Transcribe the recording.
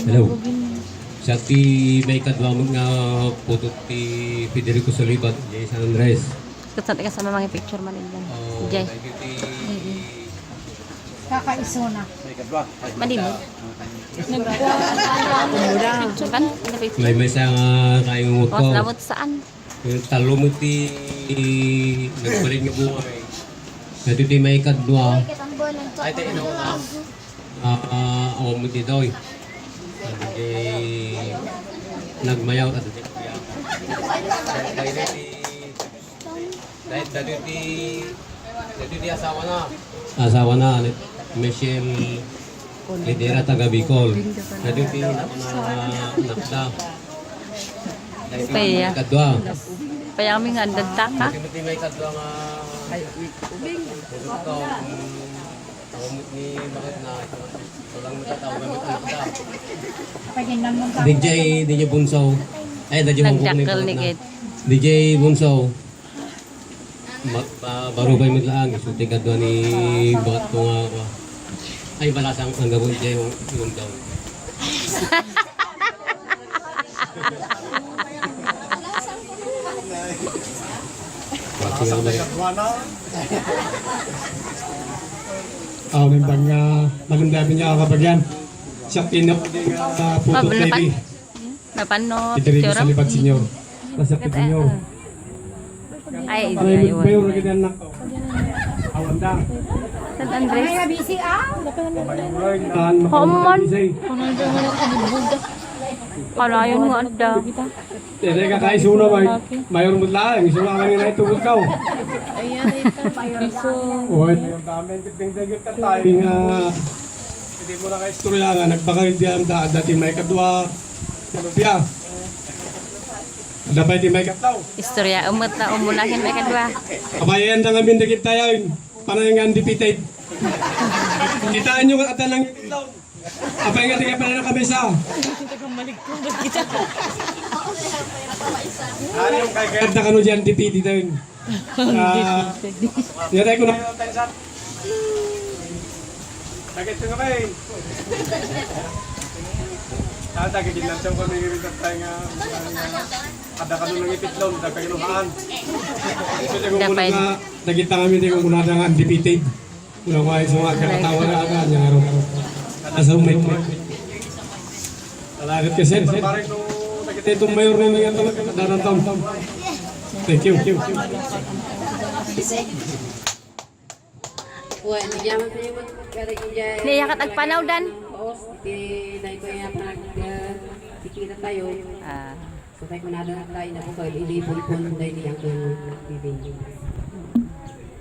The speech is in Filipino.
Hello. Sa ti may kadwamag nga putot ti Federico Solibat, Jay San Andres. Kusat ka sa mga picture man nila. Oh, Jay. thank you ti Kakaiso na. Manimo. Picture kan? Ano picture? may sa kayong Oh, ko. salamat saan? Yung talo mo ti nagpalit nga buhay. Nato ti may kadwa. Ay, ti ino na. Awa mo ti doy. Nagmayaw at ti kuya. Dahil ti asawa na. Asawa na. Michelle Lidera taga Bicol. Dahil ti nakda. Kaya. Kadwa. Kaya kami nga dagtaka. Timothy may kadwa nga ubing. Ito tawag ni bakit na walang matataw gamit anak da. Paginan mo ka. DJ Bunso. Ay DJ Nagdakal ni Kit. DJ Bunso. Baru pa maglaang isuti kadwa ni bakit ko nga ay balasang ang gawin DJ yung daw. May bang magandang niya kapagyan. Siya pinap puto TV. Napano Ito rin picture? sa lipat senyor. Nasa pit senyor. Ay, May iwan. mayor na ganyan na. Awanda. San Andres. Ay, busy ah. Homon. Kalayon nga ada. Tere ka kaiso na may mayor mo lang. Iso na kami na ito ikaw. Oy. Hindi mo na ka istorya nga. Nagbakay diyan dati may kadwa. Kalupya. Dapat di may katlaw. Istorya umot na umunahin may kadwa. Kabayan na kami dagit tayo. Panay nga undefeated. Kitaan nyo at lang itlaw. Apay nga tingin pala na kami sa. Kaya na kano dyan undefeated tayo. Nyaray ko na. Dagit ko nga ba eh. Dagit lang siyang kami rin tayo nga. Kada ka nung ipitlong, dagay kinuhaan. So, yung muna nga, nagita kami din kung muna nga undefeated. Muna ko ay mga kakatawa na aga, niya araw-araw. Asa umay. Talagat kasi, nagita itong mayor na yung darang taon. Thank you. Niyakat agpanaw dan. Kita tayo. Ah. So tayo kunada na tayo na po pag ilipon-pon dahil niyang bibing.